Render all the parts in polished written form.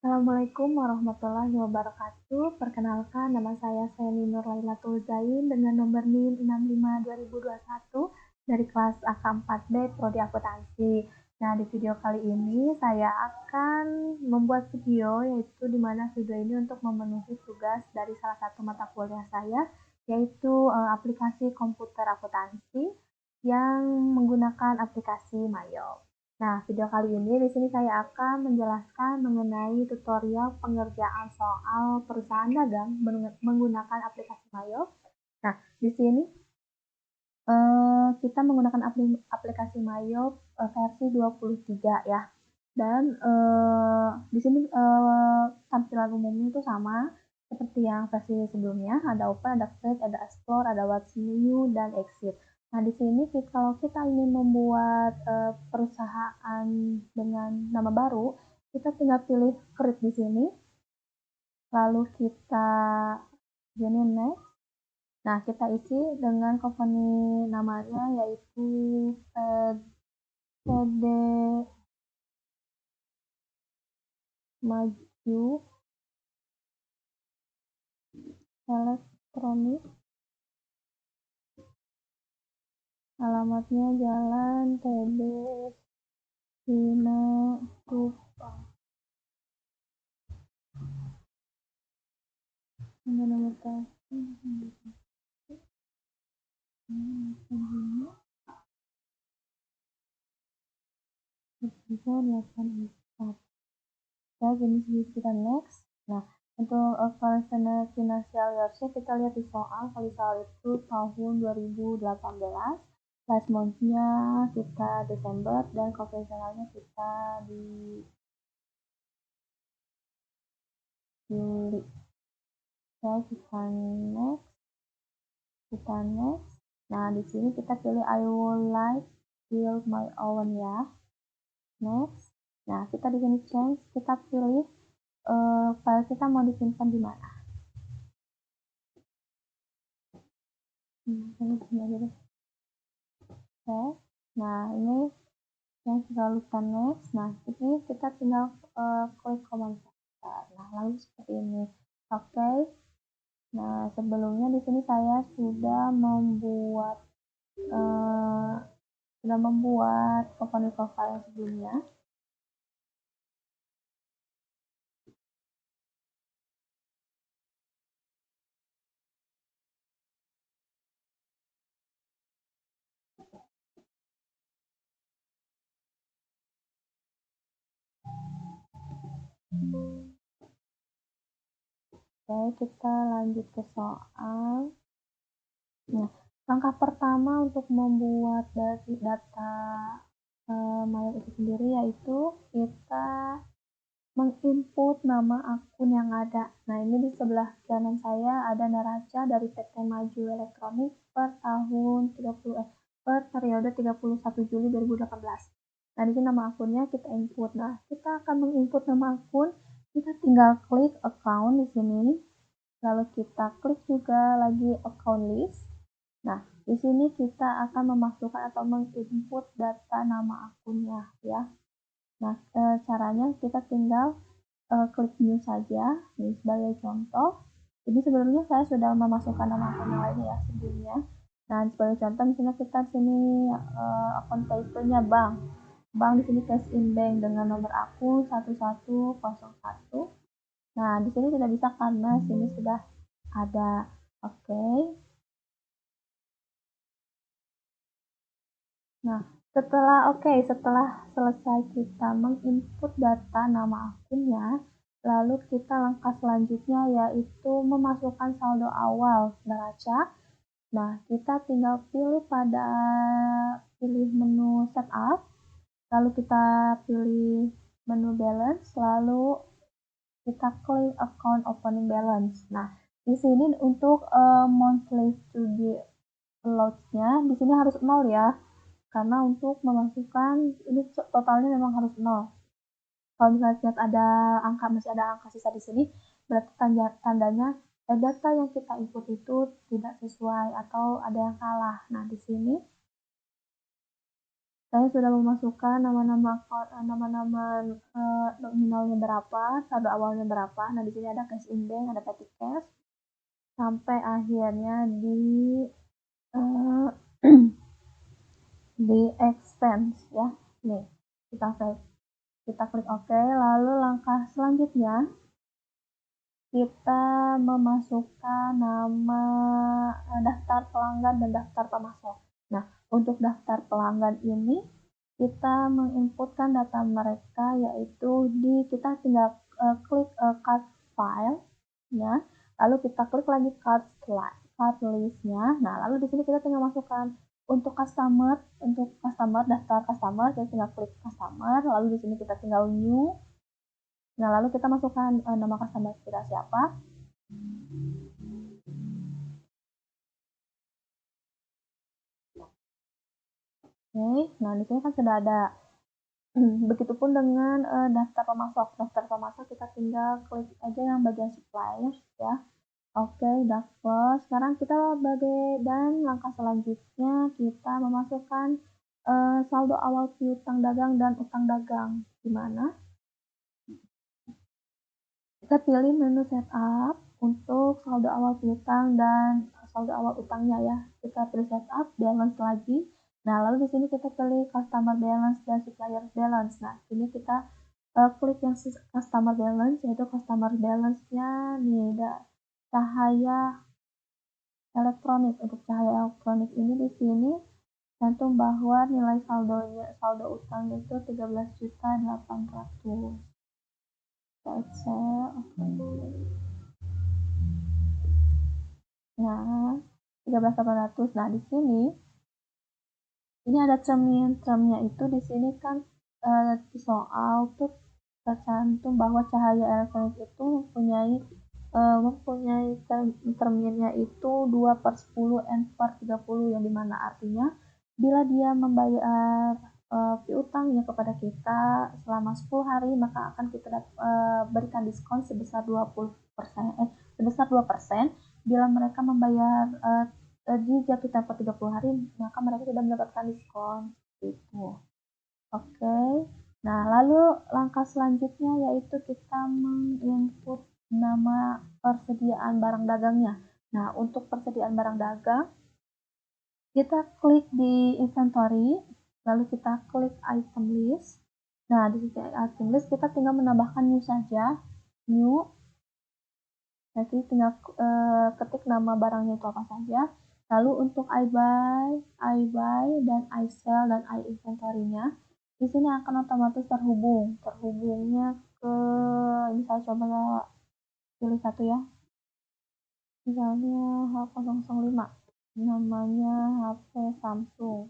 Assalamualaikum warahmatullahi wabarakatuh. Perkenalkan, nama saya Seni Nurlailatul Zain dengan nomor NIM 65 2021 dari kelas AK4B Prodi Akuntansi. Nah, di video kali ini saya akan membuat video, yaitu di mana video ini untuk memenuhi tugas dari salah satu mata kuliah saya, yaitu aplikasi komputer akuntansi yang menggunakan aplikasi Mayo. Nah, video kali ini di sini saya akan menjelaskan mengenai tutorial pengerjaan soal perusahaan dagang menggunakan aplikasi Mayo. Nah, di sini kita menggunakan aplikasi Mayo versi 23 ya. Dan di sini tampilan umumnya itu sama seperti yang versi sebelumnya, ada open, ada create, ada explore, ada what's new, dan exit. Nah, di sini kalau kita ingin membuat perusahaan dengan nama baru, kita tinggal pilih create di sini, lalu kita join next. Nah, kita isi dengan company namanya yaitu PD Maju Elektronik. Alamatnya Jalan TB Cina Kupang. Nomor telepon. Bisa 84. Ya, jenis kita next. Nah, untuk financial year-nya kita lihat di soal. Kali soal itu tahun 2018. Last month-nya kita Desember dan konvensionalnya kita di Juli. Oke, kita next. Nah, di sini kita pilih I would like build my own ya. Next. Nah, kita di sini change, kita pilih file kita mau disimpan di mana. Ini sini aja deh. Oke. Nah, ini yang sudah lupa next. Nah, ini kita tinggal klik command center. Nah, lalu seperti ini. Oke. Nah, sebelumnya di sini saya sudah membuat company profile yang sebelumnya. Oke, kita lanjut ke soal. Nah, langkah pertama untuk membuat dari data Mayo itu sendiri yaitu kita menginput nama akun yang ada. Nah, ini di sebelah kanan saya ada neraca dari PT Maju Elektronik per tahun per periode 31 Juli 2018. Nah, di sini nama akunnya kita input. Nah, kita akan menginput nama akun, kita tinggal klik account di sini. Lalu kita klik juga lagi account list. Nah, di sini kita akan memasukkan atau menginput data nama akunnya ya. Nah, caranya kita tinggal klik new saja, ini sebagai contoh. Jadi sebelumnya saya sudah memasukkan nama akun yang lainnya ya sebelumnya. Nah, sebagai contoh misalnya kita di sini akun title-nya bank. Bank di sini cash in bank dengan nomor akun 1101. Nah, di sini tidak bisa karena sini sudah ada. Oke. Nah, setelah selesai kita menginput data nama akunnya, lalu kita langkah selanjutnya yaitu memasukkan saldo awal neraca. Nah, kita tinggal pilih menu setup, lalu kita pilih menu balance, lalu kita klik account opening balance. Nah, di sini untuk monthly to be allowed-nya di sini harus 0 ya. Karena untuk memasukkan ini totalnya memang harus 0. Kalau misalnya masih ada angka sisa di sini, berarti tandanya data yang kita input itu tidak sesuai atau ada yang salah. Nah, di sini saya sudah memasukkan nama-nama nominalnya berapa, saldo awalnya berapa. Nah, di sini ada cash in bank, ada petty cash, sampai akhirnya di uh, di expense ya. Nih, kita klik OK. Lalu langkah selanjutnya kita memasukkan nama daftar pelanggan dan daftar pemasok. Nah, untuk daftar pelanggan ini kita menginputkan data mereka, yaitu kita tinggal klik card file ya, lalu kita klik lagi card listnya. Nah, lalu di sini kita tinggal masukkan untuk customer daftar customer, kita tinggal klik customer, lalu di sini kita tinggal new. Nah, lalu kita masukkan nama customer kita siapa. Oke, nah di sini kan sudah ada. Begitupun dengan daftar pemasok. Daftar pemasok kita tinggal klik aja yang bagian suppliers ya. Oke, udah close. Sekarang kita dan langkah selanjutnya kita memasukkan saldo awal piutang dagang dan utang dagang. Gimana? Kita pilih menu setup untuk saldo awal piutang dan saldo awal utangnya ya. Kita pilih setup, balance lagi. Nah, lalu di sini kita pilih customer balance dan supplier balance. Nah, ini kita klik yang customer balance, yaitu customer balance-nya nih ada cahaya elektronik. Untuk cahaya elektronik ini di sini cantum bahwa nilai saldo utangnya itu 13.800.000. Excel, oke. Nah, 13.800. Nah, di sini ini ada termnya itu di sini kan soal tuh tercantum bahwa cahaya elektronik itu mempunyai terminnya itu 2/10 N/30, yang dimana artinya bila dia membayar piutangnya kepada kita selama 10 hari, maka akan kita berikan diskon sebesar 2%. Bila mereka membayar di jatuh tempo 30 hari, maka mereka sudah mendapatkan diskon gitu. Oke. Nah, lalu langkah selanjutnya yaitu kita menginput nama persediaan barang dagangnya. Nah, untuk persediaan barang dagang, kita klik di inventory, lalu kita klik item list. Nah, di sini item list kita tinggal menambahkan new saja, new. Nanti tinggal ketik nama barangnya itu apa saja. Lalu untuk I buy dan I sell dan I inventory-nya, di sini akan otomatis terhubungnya ke, ini saya coba pilih satu ya, misalnya H005, namanya HP Samsung.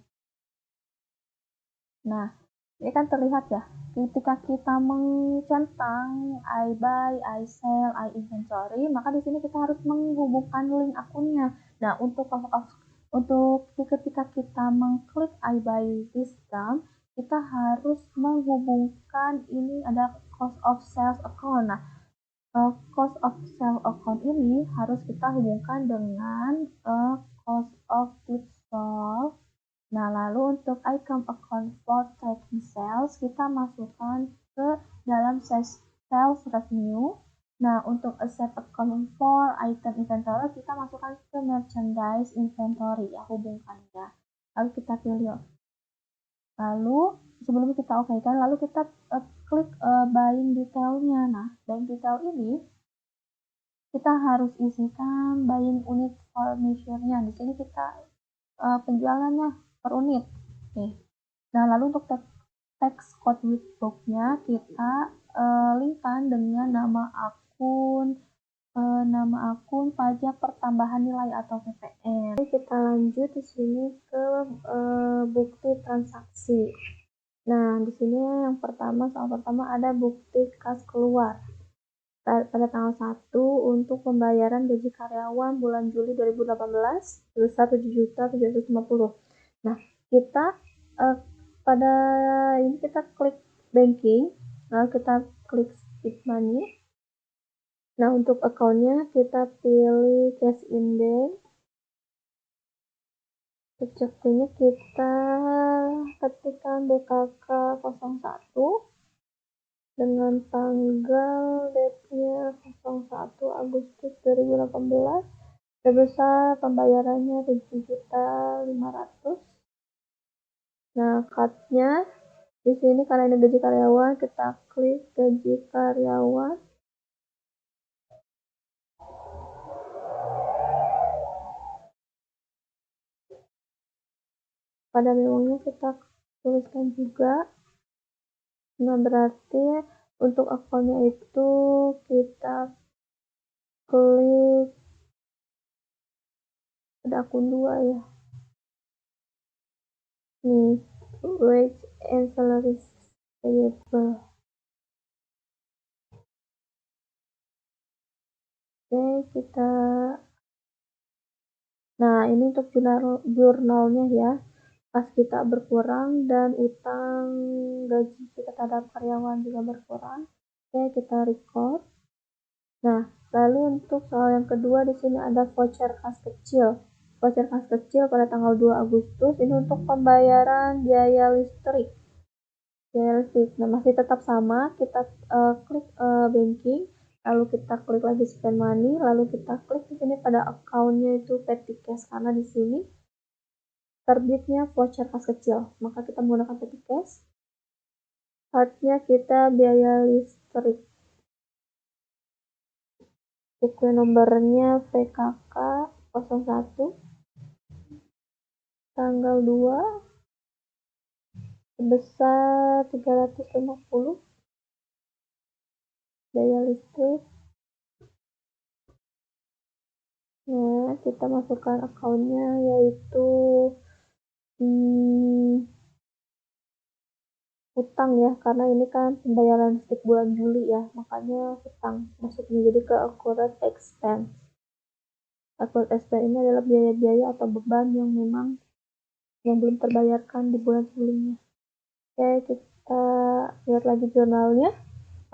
Nah, ini kan terlihat ya, ketika kita mencentang I buy, I sell, I inventory, maka di sini kita harus menghubungkan link akunnya. Nah, untuk ketika kita mengklik I buy system, kita harus menghubungkan ini ada cost of sales account. Nah, cost of sales account ini harus kita hubungkan dengan cost of goods sold. Nah, lalu untuk item account for tracking sales, kita masukkan ke dalam sales revenue. Nah, untuk asset account for item inventory, kita masukkan ke merchandise inventory, ya, hubungkannya. Lalu kita pilih. Lalu, sebelum kita oke-kan, lalu kita klik buying detailnya. Nah, buying detail ini, kita harus isikan buying unit for measure-nya. Di sini kita penjualannya per unit. Oke. Nah, lalu untuk tax code book-nya kita linkkan dengan nama akun pajak pertambahan nilai atau PPN. Oke, kita lanjut di sini ke bukti transaksi. Nah, di sini yang pertama ada bukti kas keluar pada tanggal 1 untuk pembayaran gaji karyawan bulan Juli 2018 sebesar 7.750.000. Nah, kita pada ini kita klik banking, lalu kita klik speed money. Nah, untuk akunnya kita pilih cash in bank. Subjektinya kita ketikkan BKK 01 dengan tanggal date-nya 01 Agustus 2018 sebesar pembayarannya 7.500.000. Nah, cut-nya di sini karena ini gaji karyawan, kita klik gaji karyawan. Pada memonya kita tuliskan juga. Nah, berarti untuk akunnya itu kita klik ada akun 2 ya. Nih, wage and salaries payable. Oke, kita nah ini untuk jurnalnya ya. Pas kita berkurang dan utang gaji kita terhadap karyawan juga berkurang. Oke, kita record. Nah, lalu untuk soal yang kedua di sini ada voucher kas kecil. Voucher kas kecil pada tanggal 2 Agustus ini untuk pembayaran biaya listrik. Nah, masih tetap sama, kita klik banking, lalu kita klik lagi spend money, lalu kita klik di sini pada account-nya itu petty cash karena di sini terbitnya voucher kas kecil, maka kita menggunakan petty cash. Card-nya kita biaya listrik. Sequel nomornya VKK 01 tanggal 2 sebesar 350 biaya listrik. Nah, kita masukkan akunnya yaitu utang ya, karena ini kan pembayaran listrik bulan Juli ya, makanya utang masuknya jadi ke accrued expense. Accrued expense ini adalah biaya-biaya atau beban yang memang yang belum terbayarkan di bulan sebelumnya. Oke, kita lihat lagi jurnalnya.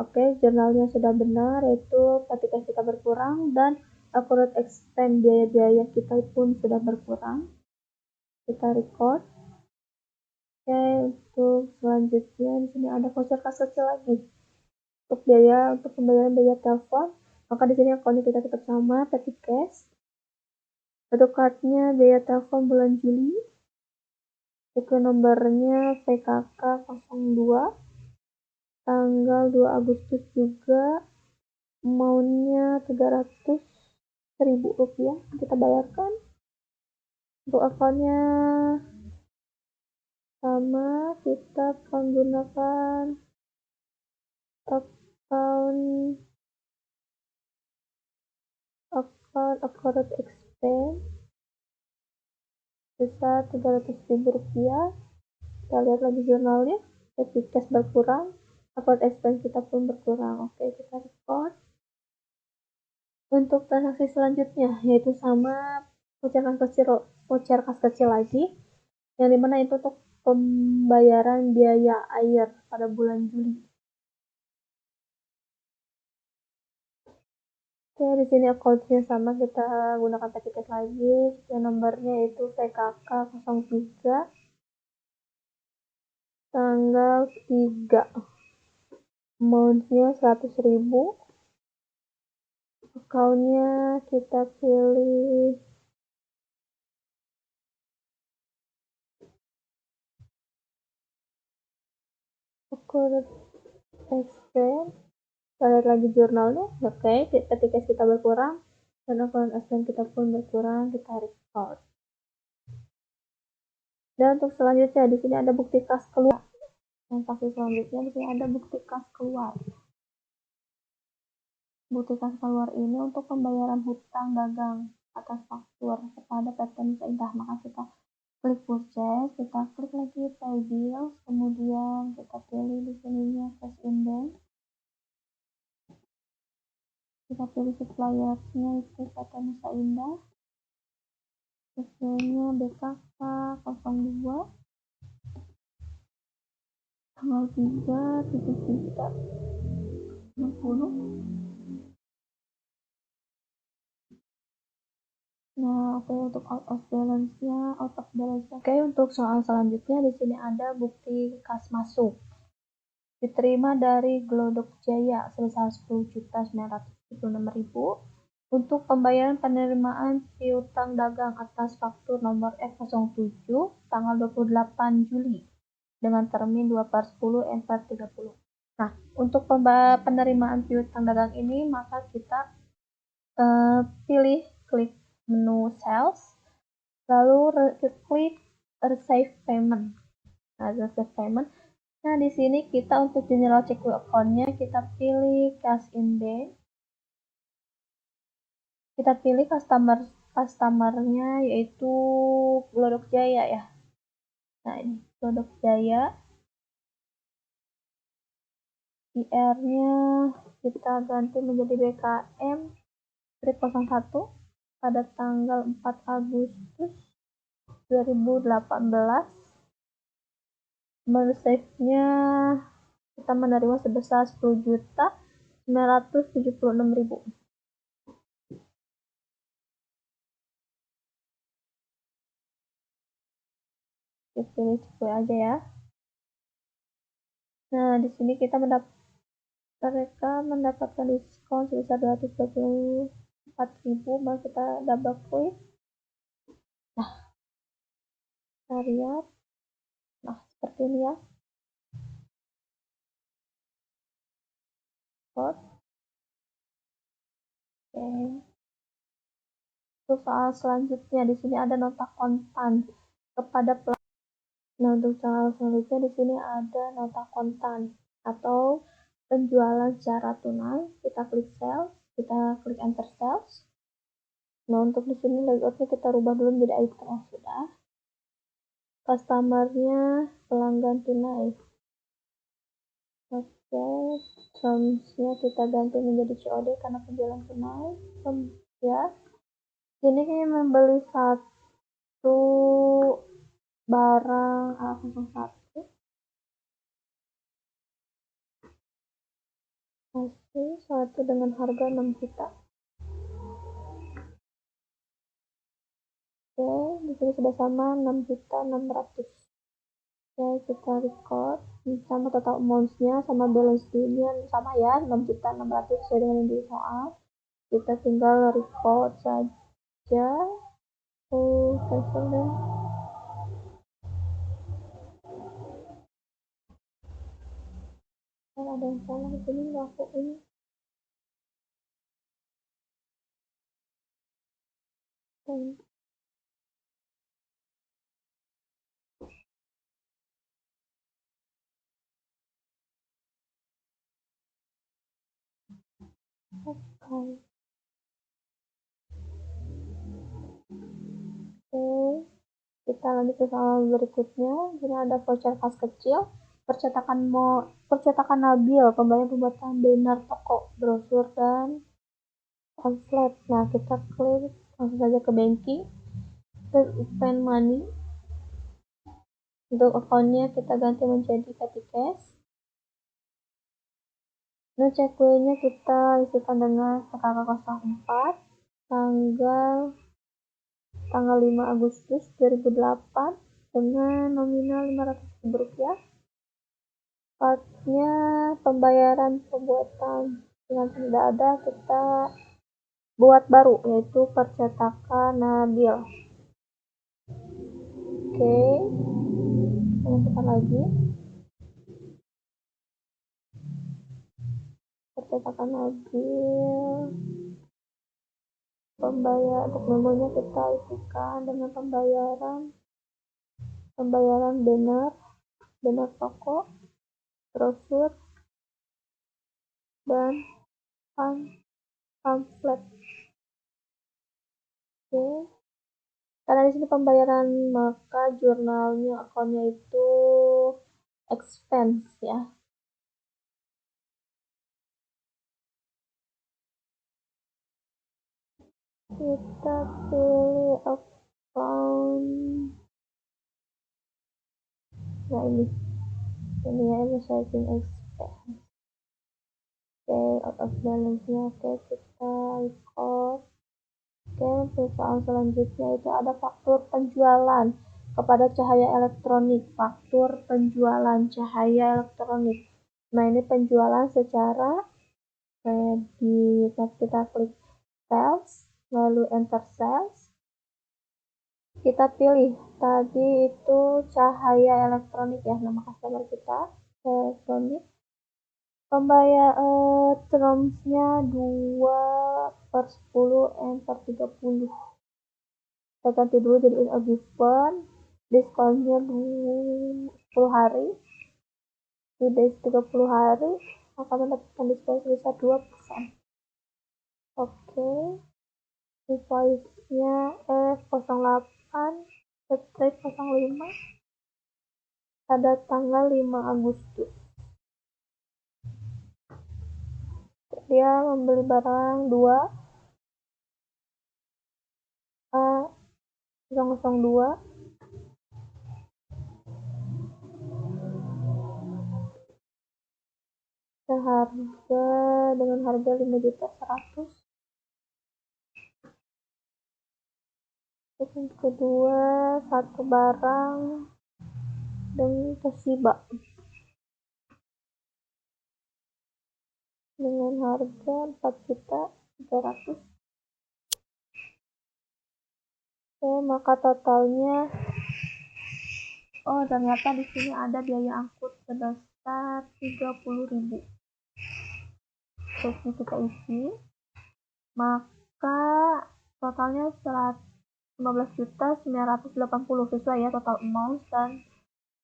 Oke, jurnalnya sudah benar, yaitu ketika kita berkurang dan accrued expense biaya-biaya kita pun sudah berkurang. Kita record. Oke, untuk selanjutnya di sini ada voucher kas kecil lagi. Untuk pembayaran biaya telepon, maka di sini akunnya kita tetap sama, petty cash. Untuk cardnya biaya telepon bulan Juli. Itu nomornya VKK 02 tanggal 2 Agustus juga, amount-nya 300.000 rupiah kita bayarkan. Untuk akunnya sama, kita menggunakan accrued expense besar 300.000 rupiah. Kita lihat lagi jurnalnya, petty cash berkurang, accrued expense kita pun berkurang. Oke, kita record. Untuk transaksi selanjutnya yaitu sama voucher kas kecil lagi, yang dimana itu untuk pembayaran biaya air pada bulan Juli. Oke, di sini account-nya sama, kita gunakan petty cash lagi. Yang nomornya itu VKK 03 tanggal 3, amount-nya 100.000. Account-nya kita pilih accrued expense. Kita lihat lagi jurnalnya. Oke, ketika kita berkurang dan accrued expense kita pun berkurang, kita record. Dan untuk selanjutnya di sini ada bukti kas keluar. Transaksi selanjutnya di sini ada bukti kas keluar. Bukti kas keluar ini untuk pembayaran hutang dagang atas faktur kepada PT Nusa Indah. Maka kita klik purchase, kita klik lagi pay bills, kemudian kita pilih di sininya cash in bank. Kita pilih suppliersnya itu PT Nusa Indah. Hasilnya BKK 02 tanggal 3 7.60. Nah, oke, untuk out of balance-nya, Oke, untuk soal selanjutnya di sini ada bukti kas masuk. Diterima dari Glodok Jaya sebesar 10.976.000 untuk pembayaran penerimaan piutang dagang atas faktur nomor F07 tanggal 28 Juli dengan termin 2/10 N/30. Nah, untuk penerimaan piutang dagang ini maka kita pilih klik menu sales, lalu klik receive payment. Nah, receive payment. Nah, di sini kita untuk general check account-nya kita pilih cash in bank. Kita pilih customer-nya yaitu Glodok Jaya ya. Nah, ini Glodok Jaya. IR-nya kita ganti menjadi BKM 01 pada tanggal 4 Agustus 2018. Save-nya kita menerima sebesar 10.976.000. Kita pilih sesuai aja ya. Nah, di sini mereka mendapatkan diskon sebesar 224.000, baru kita double klik. Nah, kita lihat. Nah, seperti ini ya. Oke. Untuk soal selanjutnya di sini ada nota kontan kepada pelanggan. Nah, untuk soal selanjutnya di sini ada nota kontan atau penjualan secara tunai. Kita klik sales, kita klik enter sales. Nah, untuk di sini layoutnya kita rubah dulu menjadi item sudah. Customer-nya pelanggan tunai. Oke, terms-nya kita ganti menjadi COD karena penjualan tunai. Ya, ini membeli satu barang A01 masih satu dengan harga 6 juta. Oke, di sini sudah sama 6.600.000. Oke, kita record sama total amounts-nya sama balance due-nya sama ya, 6.600.000 sesuai dengan yang di soal. Kita tinggal record saja. Cancel deh. Ada yang salah di sini nggak aku ini. Oke. Kita lanjut ke soal berikutnya. Ini ada voucher kas kecil, percetakan Nabil, pembuatan banner toko, brosur dan pamflet. Nah, kita klik langsung saja ke banking, ke spend money. Untuk akunnya kita ganti menjadi petty cash. Nah, ceknya kita isikan dengan angka 04 tanggal 5 Agustus 2008 dengan nominal Rp500.000. Partnya pembayaran pembuatan dengan tidak ada, kita buat baru yaitu percetakan Nabil. Oke, lanjutkan lagi. Percetakan Nabil. Pembayar untuk memonya kita isikan dengan pembayaran banner toko, brosur dan pamflet. Oke. Karena di sini pembayaran maka jurnalnya akunnya itu expense ya. Kita pilih account. Nah, ini ya, saving expense. Oke, out of balance nya. Oke, kita record. Oke, soal selanjutnya itu ada faktur penjualan kepada cahaya elektronik. Faktur penjualan cahaya elektronik. Nah, ini penjualan secara kredit. Kita klik sales, lalu enter sales. Kita pilih tadi itu cahaya elektronik ya, nama customer kita elektronik. Pembayar termsnya 2/10 enter 30. Kita ganti dulu jadi in a given, diskonnya 10 hari, 2 days 30 hari akan mendapatkan diskon sebesar 2%. Oke, invoice-nya F08 strip 05 pada tanggal 5 Agustus. Dia membeli barang 2A002 seharga dengan harga 5.100.000. Yang kedua, satu barang dengan Toshiba dengan harga 4.300.000. Oke, maka totalnya ternyata di sini ada biaya angkut sebesar 30.000. Terus kita isi, maka totalnya 15.980 sesuai ya total amount, dan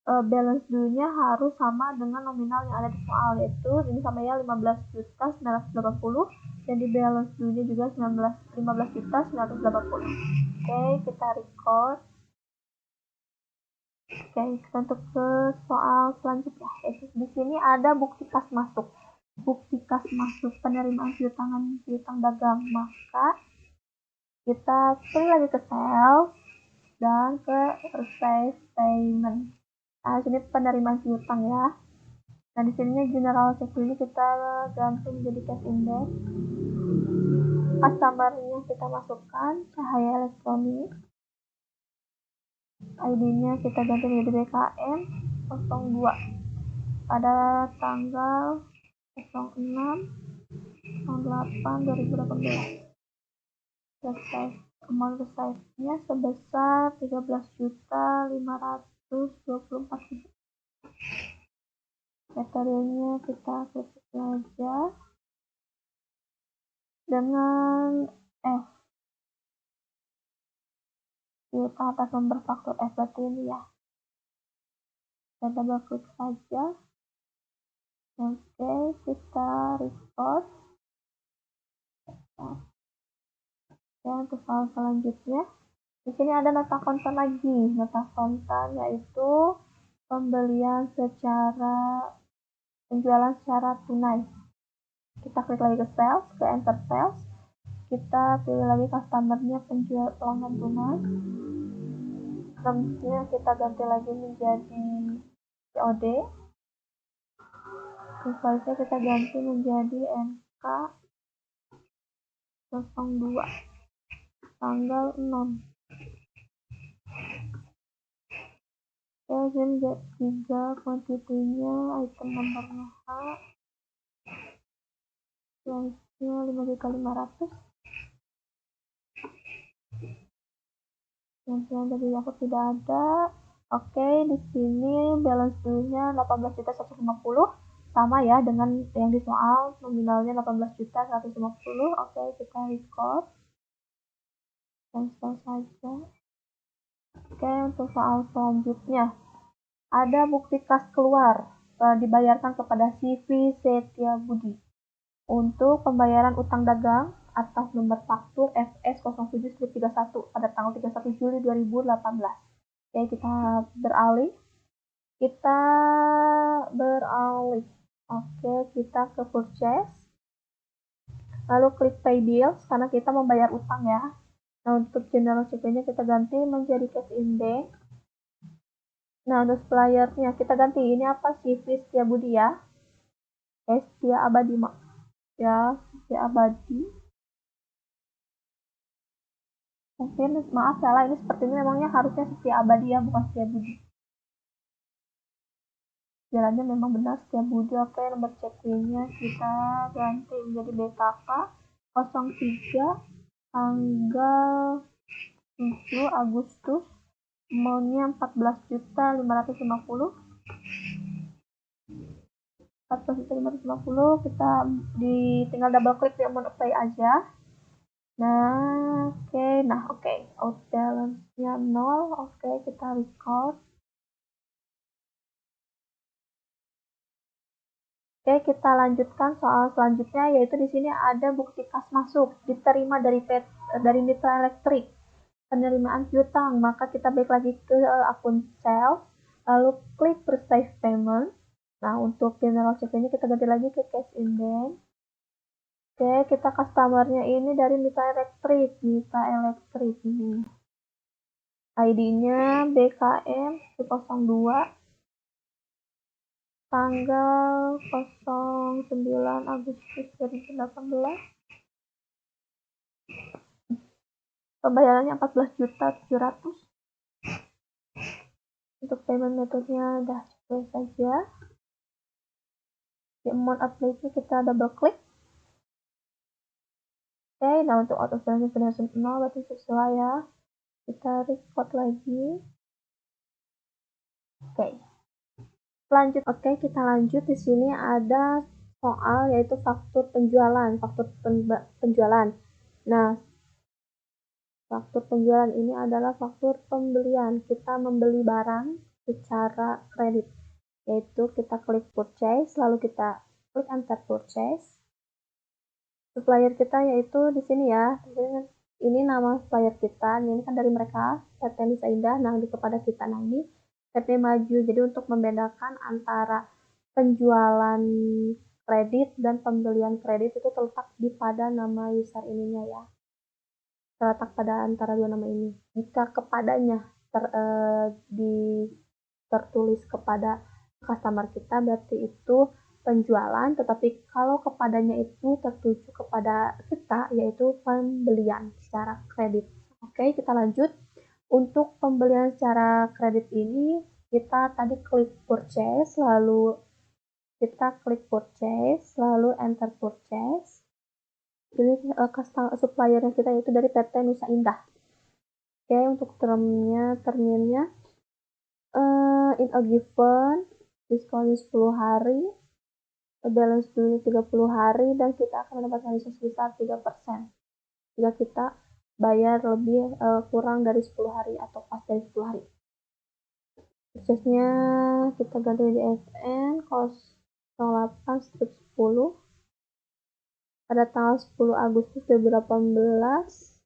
balance due-nya harus sama dengan nominal yang ada di soal, yaitu ini sama ya 15.980, dan di balance due-nya juga 15.980. Oke, kita record. Oke, kita untuk ke soal selanjutnya. Di sini ada bukti kas masuk. Bukti kas masuk penerimaan piutang dagang. Maka kita pilih lagi ke sales dan ke receive payment. Nah, sini penerimaan piutang ya. Nah, di sini general check ini kita ganti menjadi cash index. Customer-nya kita masukkan cahaya elektronik. ID-nya kita ganti menjadi BKM 02 pada tanggal 06/08/2018. Amount receive-nya sebesar 13.524.000. Materialnya kita klik saja dengan F. Kita atas nomor faktur F berarti ini ya. Kita double klik saja. Oke, kita record. Ya, untuk soal selanjutnya, di sini ada nota kontan lagi. Nota kontan yaitu penjualan secara tunai. Kita klik lagi ke sales, ke enter sales. Kita pilih lagi customer-nya penjual pelanggan tunai. Termsnya kita ganti lagi menjadi COD. Invoice-nya kita ganti menjadi NK02 tanggal 6. Sini 3 kuantitinya, item nomornya H, price-nya 5.500. yang tadi aku tidak ada. Oke, di sini balance due-nya 18.150, sama ya dengan yang di soal, nominalnya 18.150. Oke, kita record. Cancel saja. Oke, untuk soal selanjutnya ada bukti kas keluar dibayarkan kepada CV Setiabudi untuk pembayaran utang dagang atas nomor faktur FS07-31 pada tanggal 31 Juli 2018. Oke, kita beralih. Oke, kita ke purchase. Lalu klik pay bills karena kita membayar utang ya. Nah, untuk general CP-nya kita ganti menjadi cash index. Nah, untuk supplier-nya kita ganti, ini apa? CV Setiabudi ya. Setia Abadi ya, Setia Abadi. Mungkin maaf salah, ini sepertinya memangnya harusnya setia abadi ya, bukan setia budi. Jalannya memang benar setia budi. Oke, nomor check-in-nya kita ganti menjadi BKK 03 tanggal 7 Agustus, maunya 14.550. 14.550, kita tinggal double klik di amount of pay aja. Nah, oke, out balance-nya 0. Oke, kita record. Oke, kita lanjutkan soal selanjutnya, yaitu di sini ada bukti kas masuk diterima dari Mitra Elektrik, penerimaan piutang. Maka kita balik lagi ke akun sales, lalu klik receive payment. Nah, untuk general check ini kita ganti lagi ke cash in bank. Oke, kita customer-nya ini dari Mitra Elektrik ini. ID-nya BKM 02 tanggal 09 Agustus 2018. Pembayarannya 14.700.000. Untuk payment metode-nya udah sesuai saja. Di amount update-nya kita double klik. Oke, nah untuk auto balance sudah 0, berarti sesuai ya. Kita record lagi. Oke. Kita lanjut. Di sini ada soal yaitu faktur penjualan. Nah, faktur penjualan ini adalah faktur pembelian. Kita membeli barang secara kredit, yaitu kita klik purchase, lalu kita klik enter purchase. Supplier kita yaitu di sini ya. Ini nama supplier kita. Ini kan dari mereka, PT Nusa Indah. Nah, kepada kita. Nah, ini PT Maju. Jadi untuk membedakan antara penjualan kredit dan pembelian kredit itu terletak pada nama user ininya ya. Terletak pada antara dua nama ini. Jika kepadanya tertulis kepada customer kita, berarti itu penjualan, tetapi kalau kepadanya itu tertuju kepada kita, yaitu pembelian secara kredit. Oke, kita lanjut. Untuk pembelian secara kredit ini, kita tadi klik purchase, lalu kita klik purchase, lalu enter purchase. Jadi supplier kita itu dari PT Nusa Indah. Oke, untuk terminnya in a given, diskonnya 10 hari, balance dulu 30 hari, dan kita akan mendapatkan diskon sebesar 3% jika kita bayar lebih kurang dari 10 hari atau pas dari 10 hari. Prosesnya kita ganti di FN 08/10 pada tanggal 10 Agustus 2018.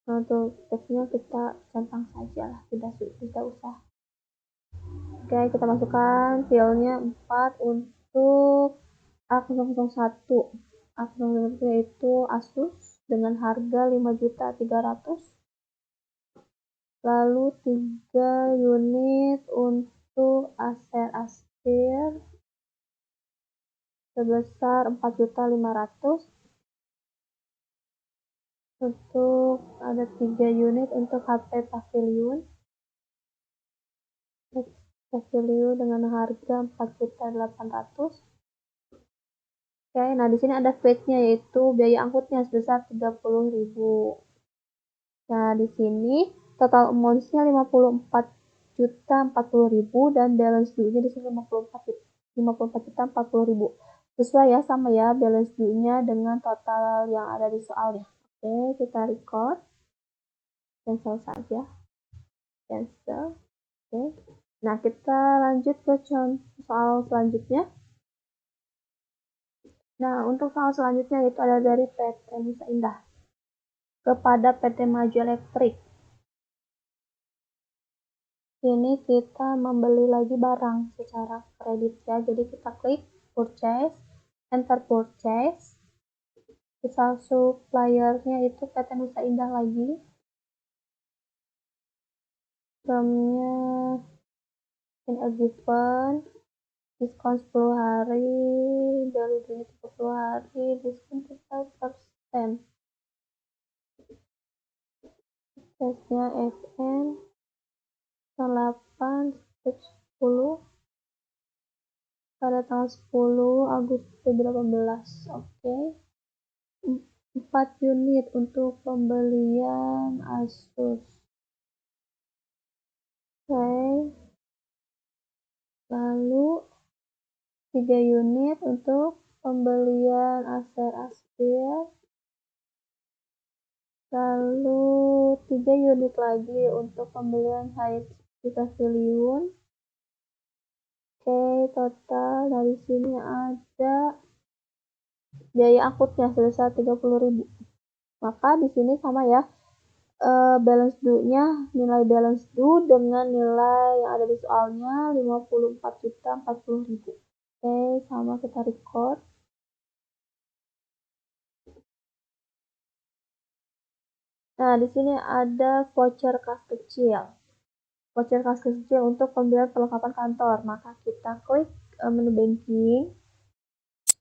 Nah, untuk teksnya kita centang saja lah, tidak usah. Oke, kita masukkan filenya 4 untuk A001. A001 yaitu Asus dengan harga 5.300.000. Lalu 3 unit untuk Acer sebesar 4.500.000. Untuk ada 3 unit untuk HP Pavilion dengan harga 4.800.000. Oke, nah di sini ada VAT-nya yaitu biaya angkutnya sebesar 30.000. Nah, di sini total amount-nya 54.040.000 dan balance due-nya di sini 54.040.000. Sesuai ya, sama ya balance due-nya dengan total yang ada di soalnya. Oke, kita record. Cancel saja. Cancel. Oke. Nah, kita lanjut ke soal selanjutnya. Nah, untuk soal selanjutnya itu ada dari PT Nusa Indah kepada PT Maju Elektrik. Ini kita membeli lagi barang secara kredit ya. Jadi kita klik purchase, enter purchase. Kita suppliernya itu PT Nusa Indah lagi. Termnya in a given, diskon 10 hari, value 30 hari, diskon 5%. Cashnya FN 8/10 pada tanggal 10 Agustus 2018. Oke. 4 unit untuk pembelian Asus. Oke. Lalu 3 unit untuk pembelian Acer Aspire. Lalu 3 unit lagi untuk pembelian HP Pavilion. Oke, total dari sini ada biaya angkutnya sebesar 30.000. Maka di sini sama ya, balance due-nya, nilai balance due dengan nilai yang ada di soalnya 54.040.000. Oke, sama kita record. Nah, di sini ada voucher kas kecil. Voucher kas kecil untuk pembelian perlengkapan kantor. Maka kita klik menu banking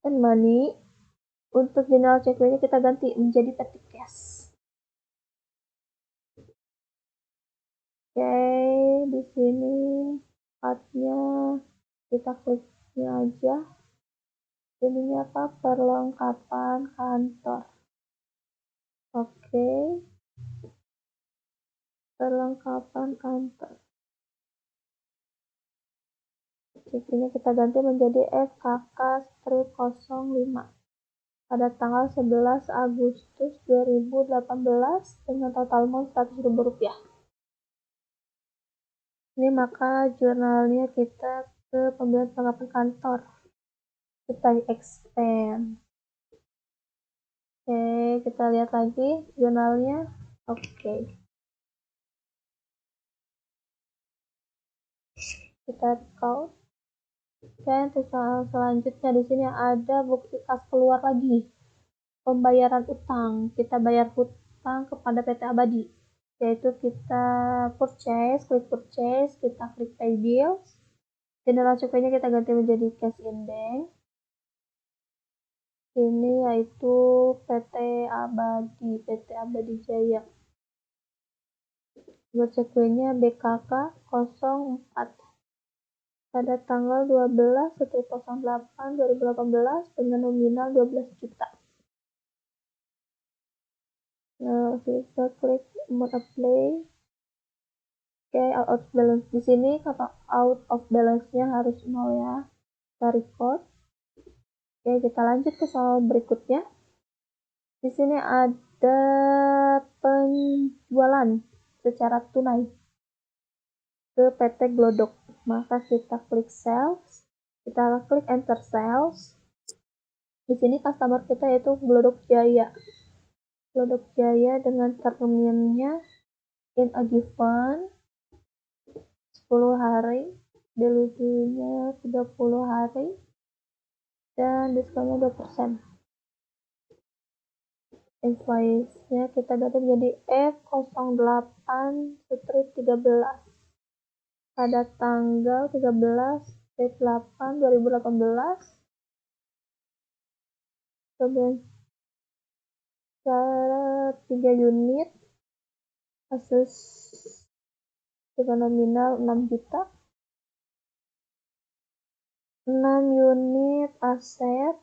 and money. Untuk general check-nya kita ganti menjadi petty cash. Oke, di sini partnya kita kliknya aja. Ini apa? Perlengkapan kantor. Oke, perlengkapan kantor. Check-nya kita ganti menjadi FKK-05 pada tanggal 11 Agustus 2018 dengan total amount Rp100.000. Ini maka jurnalnya kita ke pembelian perlengkapan kantor. Kita expand. Oke, kita lihat lagi jurnalnya. Oke. Kita record. Oke, untuk selanjutnya di sini ada bukti kas keluar lagi. Pembayaran utang. Kita bayar hutang kepada PT Abadi. Yaitu kita klik purchase, kita klik pay bills. General check-nya kita ganti menjadi cash in bank. Ini yaitu PT Abadi Jaya. Buat check-nya BKK 04 pada tanggal 12/08/2018 dengan nominal 12 juta. Nah, kita klik mode apply. Oke, out of balance di sini kata out of balance-nya harus 0 ya. Kita record. Oke, kita lanjut ke soal berikutnya. Di sini ada penjualan secara tunai ke PT Glodok. Maka kita klik sales, kita klik enter sales. Di sini customer kita yaitu Glodok Jaya. Glodok Jaya dengan terminnya in a given 10 hari, delivery-nya 30 hari, dan diskonnya 2%. Invoice-nya kita ganti menjadi F08/13 pada tanggal 13/8/2018. Kemudian cara 3 unit Asus dengan nominal 6 juta. 6 unit Acer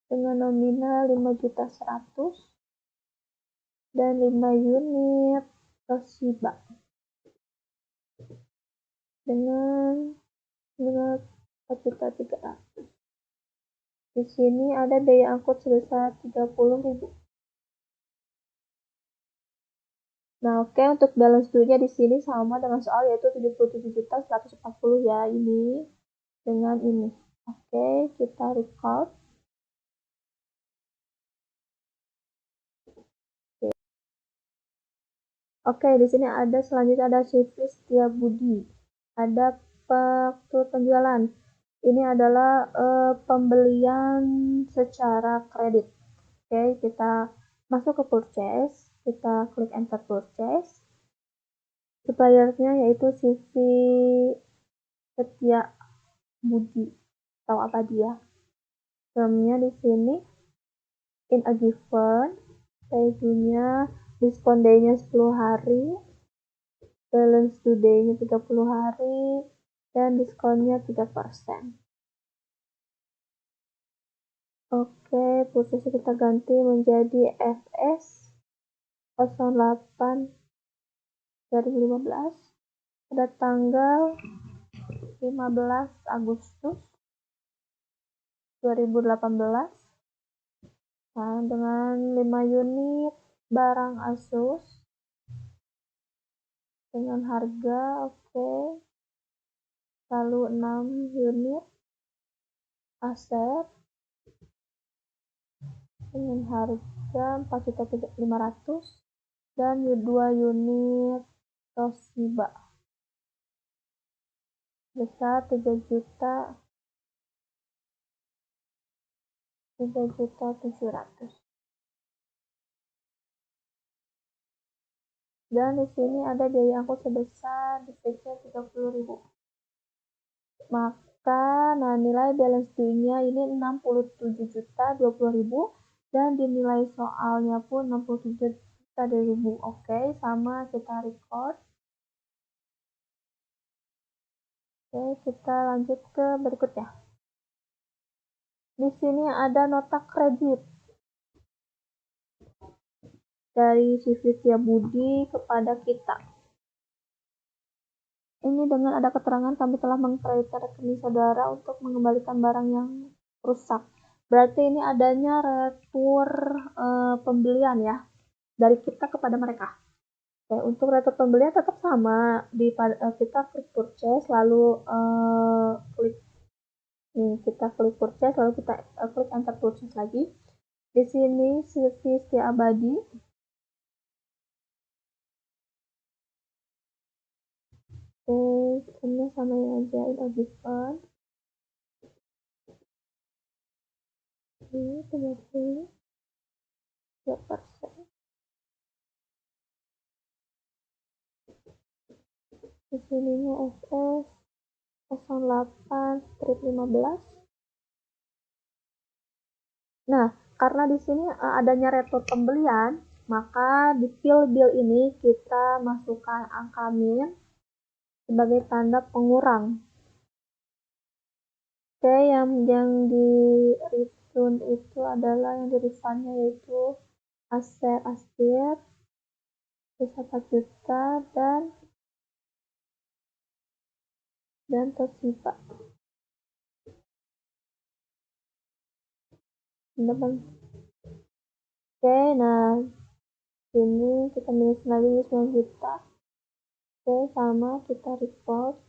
dengan nominal 5.100.000 dan 5 unit Toshiba dengan 4.300.000. Di sini ada biaya angkut sebesar 30.000. Nah, oke, untuk balance due-nya di sini sama dengan soal yaitu 77.140 ya, ini dengan ini. Oke, kita record. Oke, di sini ada selanjutnya ada CV Setiabudi. Ada faktur penjualan. Ini adalah pembelian secara kredit. Oke, kita masuk ke purchase, kita klik enter purchase. Suppliernya yaitu CV Setiabudi atau apa dia. Termnya di sini in a given pay due-nya, diskon day-nya 10 hari, balance due day-nya 30 hari, dan diskonnya 3%. Oke, posisi kita ganti menjadi FS 08 2015 pada tanggal 15 Agustus 2018. Nah, dengan 5 unit barang Asus dengan harga lalu 6 unit Acer dengan harga 4.500.000 dan 2 unit Toshiba besar 3.700.000. Dan di sini ada biaya angkut sebesar di fixnya 30.000. Maka nilai balance due-nya ini 67.020.000 dan dinilai soalnya pun 67.000. Oke, sama kita record. Oke, kita lanjut ke berikutnya. Di sini ada nota kredit dari si Fitria Budi kepada kita. Ini dengan ada keterangan kami telah mengkreditkan rekening saudara untuk mengembalikan barang yang rusak. Berarti ini adanya retur pembelian ya dari kita kepada mereka. Oke, untuk retur pembelian tetap sama kita klik purchase lalu kita klik purchase lalu kita klik enter purchase lagi. Di sini Silvi Setia Abadi. Ini sama yang aja in given. Ini 32%. Di sininya SS 08/15. Nah, karena di sini adanya retur pembelian, maka di fill bill ini kita masukkan angka min sebagai tanda pengurang. Oke, yang di return itu adalah yang di refundnya yaitu Acer 1 juta dan Toshiba. Oke, nah ini kita minus lagi 9 juta. Oke, sama kita report.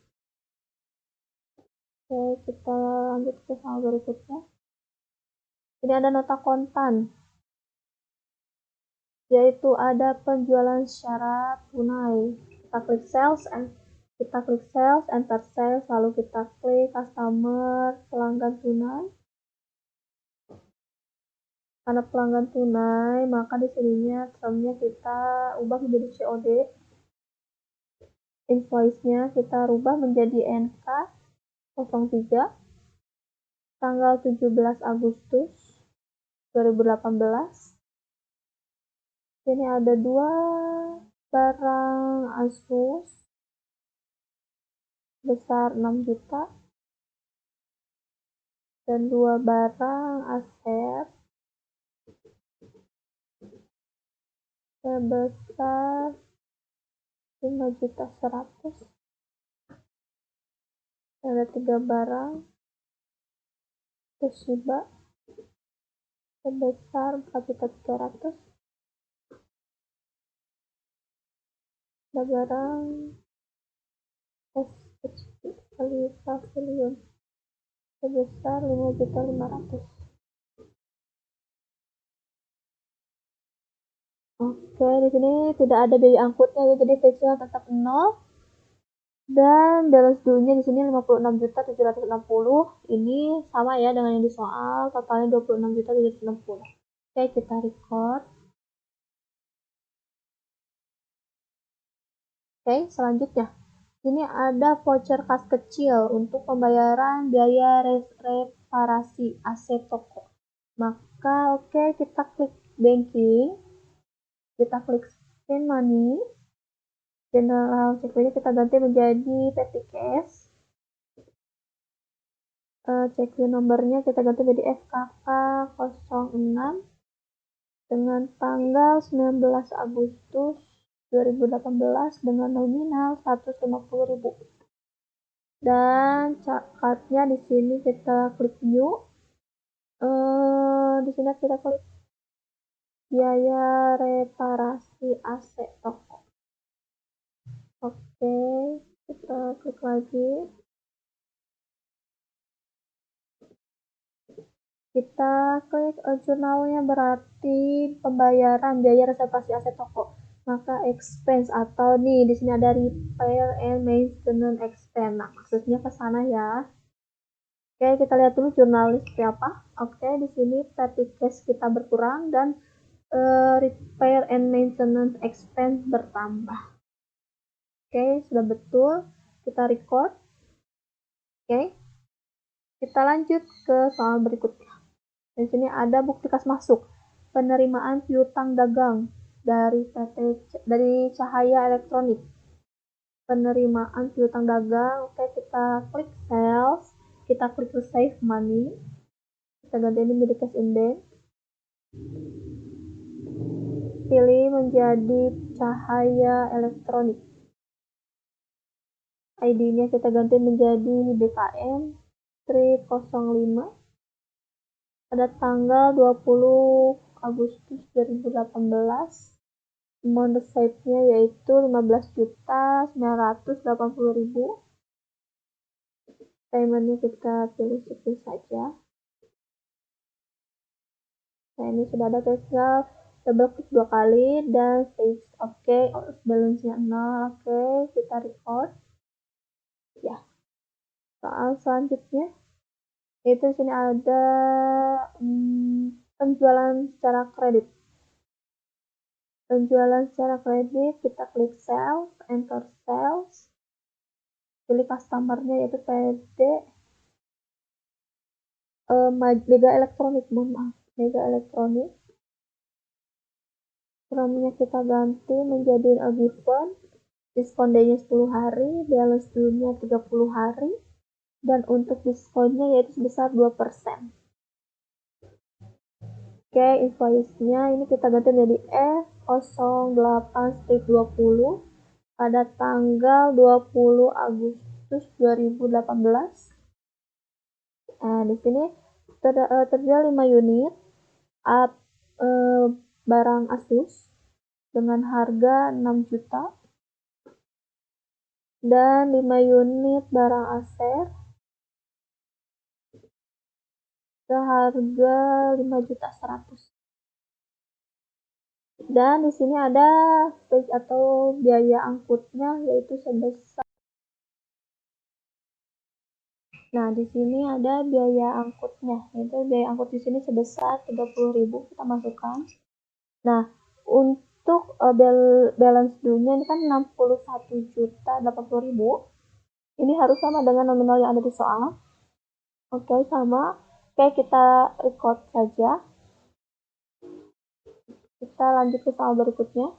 Oke, kita lanjut ke hal berikutnya. Ini ada nota kontan, yaitu ada penjualan secara tunai. Kita klik sales, enter sales, lalu kita klik customer pelanggan tunai. Karena pelanggan tunai, maka di sininya termnya kita ubah menjadi COD. Invoice-nya kita rubah menjadi NK03 tanggal 17 Agustus 2018. Ini ada 2 barang Asus besar 6 juta dan 2 barang Acer sebesar 5.100.000. Ada 3 barang Toshiba sebesar 4.300.000. Ada barang SHP Pavilion sebesar 5.500.000. Oke, di sini tidak ada biaya angkutnya ya, jadi fixnya tetap 0. Dan balance due-nya di sini 56.760. Ini sama ya dengan yang di soal, totalnya 26.760. Oke, kita record. Oke, selanjutnya. Ini ada voucher kas kecil untuk pembayaran biaya reparasi AC toko. Maka kita klik banking. kita klik spend money. General check-in kita ganti menjadi petty cash. Check-in nomornya kita ganti menjadi FKK06 dengan tanggal 19 Agustus 2018 dengan nominal 150.000. Dan cardnya di sini kita klik new. Di sini kita klik biaya reparasi AC toko. Oke, kita klik lagi. Kita klik jurnalnya, berarti pembayaran biaya reservasi aset toko. Maka expense atau nih di sini ada repair and maintenance expense. Nah, maksudnya ke sana ya. Oke, kita lihat dulu jurnalnya seperti apa. Oke, di sini petty cash kita berkurang dan repair and maintenance expense bertambah. Oke, sudah betul. Kita record. Oke, kita lanjut ke soal berikutnya. Di sini ada bukti kas masuk penerimaan piutang dagang dari Cahaya Elektronik. Penerimaan piutang dagang. Oke, kita klik sales, kita klik save money, kita ganti ini menjadi cash in bank, pilih menjadi Cahaya Elektronik. ID-nya kita ganti menjadi BKM 305 pada tanggal 20 Agustus 2018. Amount received-nya yaitu 15.980.000. Payment-nya kita pilih seperti saja. Nah, ini sudah ada, tinggal double klik 2 kali dan save. Oke, balance-nya 0. Oke, kita record. Ya. Soal selanjutnya itu di sini ada penjualan secara kredit. Penjualan secara kredit, kita klik sales, enter sales, pilih customer-nya yaitu PD Mega Elektronik, Mega Elektronik. Programnya kita ganti menjadi a given, diskon day-nya 10 hari, balance due-nya 30 hari, dan untuk diskonnya yaitu sebesar 2%. Oke, invoice-nya ini kita ganti menjadi F08-20 pada tanggal 20 Agustus 2018. Nah, di sini terjual 5 unit barang Asus dengan harga 6 juta dan 5 unit barang Acer seharga 5.100.000. Dan di sini ada fee atau biaya angkutnya yaitu sebesar. Nah, di sini ada biaya angkutnya, yaitu biaya angkut di sini sebesar 30.000, kita masukkan. Nah, untuk balance due-nya ini kan 61.080.000. Ini harus sama dengan nominal yang ada di soal. Oke, sama. Oke, kita record saja. Kita lanjut ke soal berikutnya.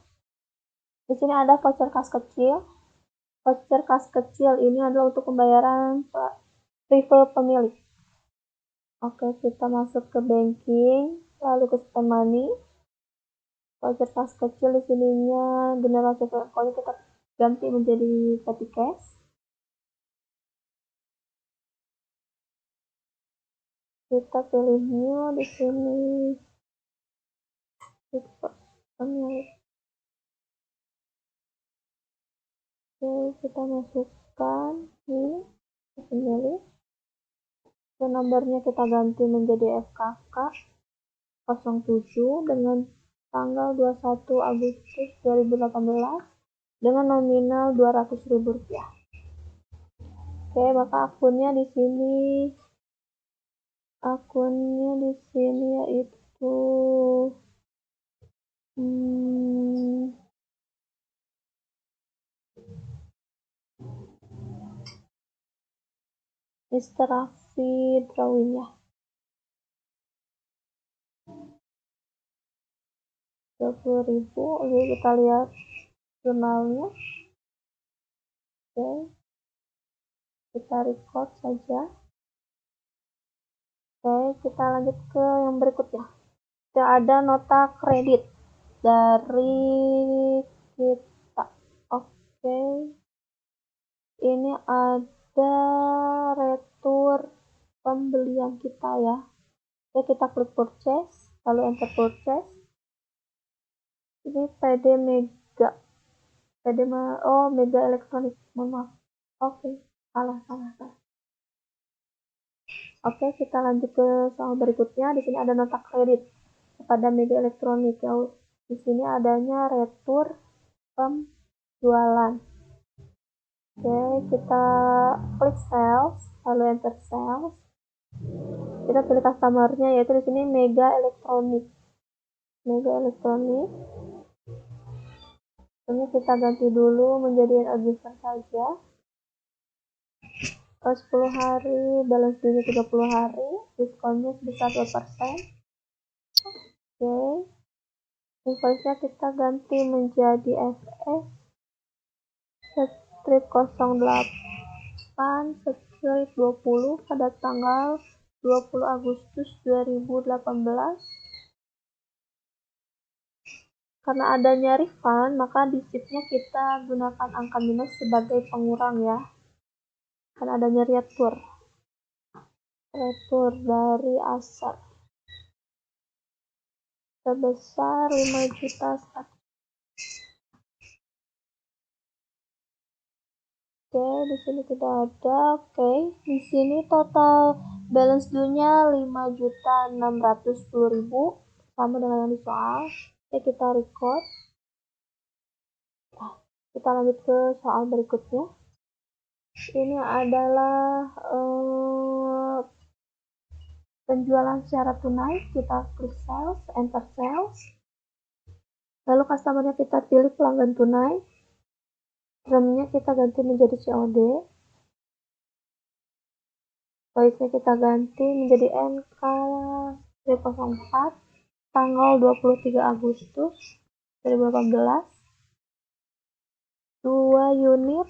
Di sini ada voucher kas kecil. Voucher kas kecil ini adalah untuk pembayaran private pemilik. Oke, kita masuk ke banking, lalu ke spend money. Voucher kas kecil di sininya general check-in kita ganti menjadi petty cash. Kita pilih new di sini. Oke, kita masukkan ini pemilik. Dan nomornya kita ganti menjadi FKK 07 dengan tanggal 21 Agustus 2018 dengan nominal Rp200.000. Oke, maka akunnya di sini yaitu Mr. Raffi Drawing ya. 20.000. Oke, kita lihat jurnalnya. Oke, kita record saja. Oke, kita lanjut ke yang berikutnya. Kita ada nota kredit dari kita. Oke, ini ada retur pembelian kita ya. Oke, kita klik purchase, lalu enter purchase. Ini PD Mega. Mega Elektronik. Mohon maaf. Oke, salah. Oke, kita lanjut ke soal berikutnya. Di sini ada nota kredit kepada Mega Elektronik. Ya, di sini adanya retur penjualan. Oke, kita klik sales, lalu enter sales. Kita pilih customer-nya, yaitu di sini Mega Elektronik. Ini kita ganti dulu menjadi end user saja. 10 hari, balance due 30 hari, diskonnya sebesar 2%. Oke, invoice-nya kita ganti menjadi FS strip 08 strip 20 pada tanggal 20 Agustus 2018. Karena adanya refund, maka di sheet-nya kita gunakan angka minus sebagai pengurang ya. Karena adanya retur dari asar sebesar 5 juta. Oke, di sini tidak ada. Oke, di sini total balance due-nya 5.610.000 sama dengan yang di soal. Oke, kita record. Kita lanjut ke soal berikutnya. Ini adalah penjualan secara tunai. Kita klik sales, enter sales. Lalu customer-nya kita pilih pelanggan tunai. Termnya kita ganti menjadi COD. Voice-nya kita ganti menjadi NK-04 tanggal 23 Agustus 2018. 2 unit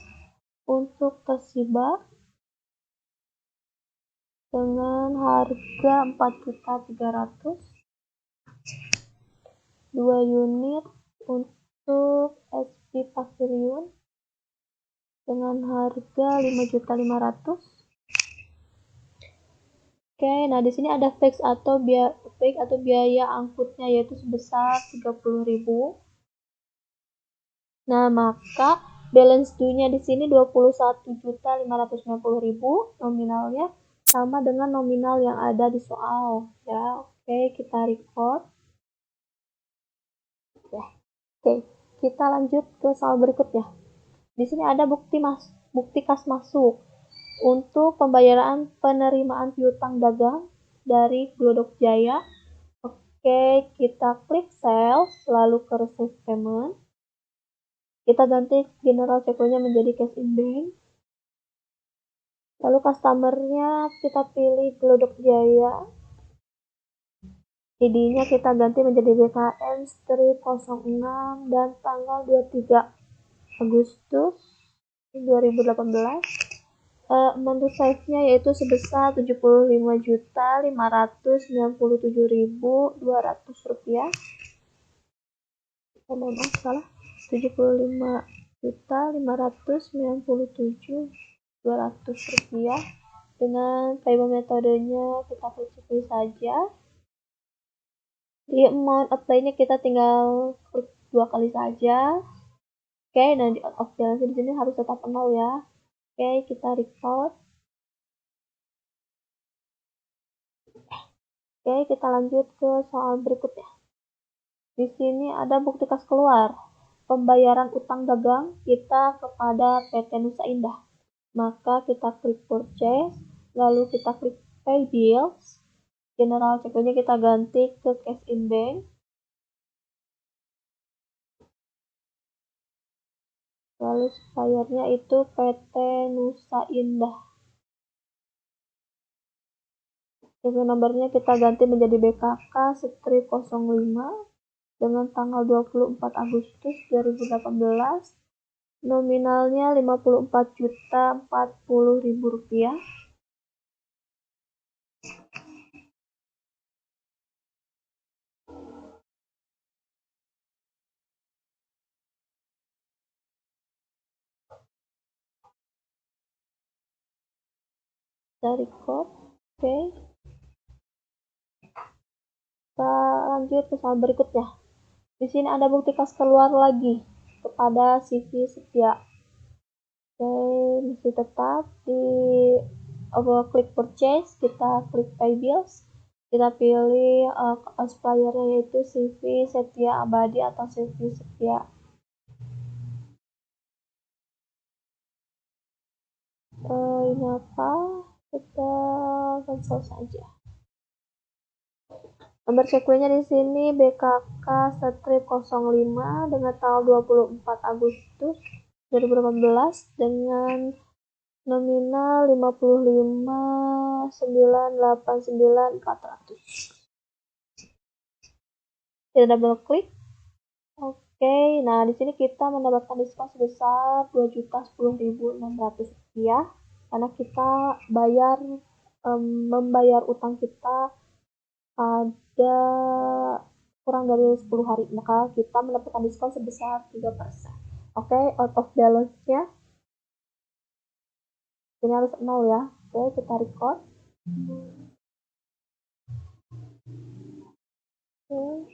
untuk Toshiba dengan harga 4.300.000. 2 unit untuk HP Pavilion dengan harga 5.500.000. Oke, nah di sini ada fix atau biaya angkutnya yaitu sebesar 30.000. Nah, maka balance due-nya di sini 21.590.000 nominalnya sama dengan nominal yang ada di soal ya. Oke, kita record. Ya. Oke, kita lanjut ke soal berikutnya. Di sini ada bukti kas masuk untuk pembayaran penerimaan piutang dagang dari Glodok Jaya. Oke, kita klik sales, lalu ke receive payment. Kita ganti general check-nya menjadi cash in bank. Lalu customer-nya kita pilih Glodok Jaya. ID-nya kita ganti menjadi BKN strip 06 dan tanggal 23 Agustus 2018. Amount size-nya yaitu sebesar 75.597.200 rupiah. Maaf, salah. 75.597.200 rupiah. Dengan payment metodenya kita klik saja. Di amount apply-nya kita tinggal klik 2 kali saja. Oke, nah di out of balance di sini harus tetap 0 ya. Oke, kita record. Oke, kita lanjut ke soal berikutnya. Di sini ada bukti kas keluar pembayaran utang dagang kita kepada PT Nusa Indah. Maka kita klik purchase, lalu kita klik pay bills. General check-nya kita ganti ke cash in bank. Lalu suppliernya itu PT Nusa Indah. Serial nomornya kita ganti menjadi BKK strip 05. dengan tanggal 24 Agustus 2018. Nominalnya Rp54.040.000. Kita record. Oke. Kita lanjut ke soal berikutnya. Di sini ada bukti kas keluar lagi kepada CV Setia. Oke, mesti tetap di klik purchase, kita klik pay bills, kita pilih suppliernya yaitu CV Setia Abadi atau CV Setia. Ini apa? Kita cancel saja. Nomor checkpointnya di sini BKK-05 dengan tanggal 24 Agustus 2018 dengan nominal 55.989.400. Kita double klik. Oke, nah di sini kita mendapatkan diskon sebesar Rp2.010.600 karena kita membayar utang kita ada kurang dari 10 hari, maka kita mendapatkan diskon sebesar 3%. Oke, out of balance-nya ini harus 0 ya. Oke, kita record. Oke.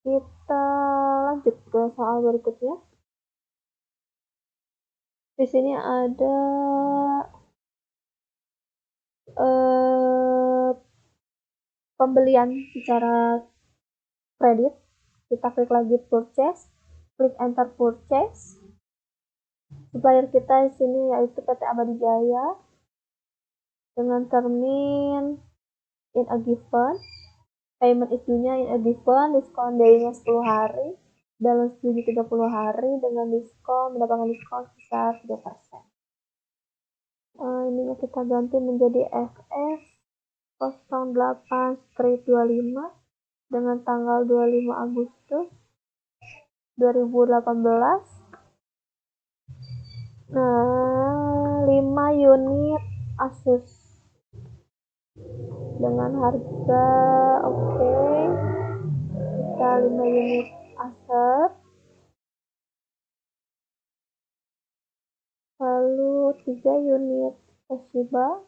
Kita lanjut ke soal berikutnya. Di sini ada pembelian secara kredit. Kita klik lagi purchase, klik enter purchase. Supplier kita di sini yaitu PT Abadi Jaya dengan termin in a given, payment is due-nya in a given, diskon day-nya 10 hari, balance due 30 hari dengan diskon, mendapatkan diskon sebesar 3%. Ini kita ganti menjadi FS 08/25 dengan tanggal 25 Agustus 2018. Nah, 5 unit Asus dengan harga kita 5 unit Acer, lalu 3 unit Toshiba,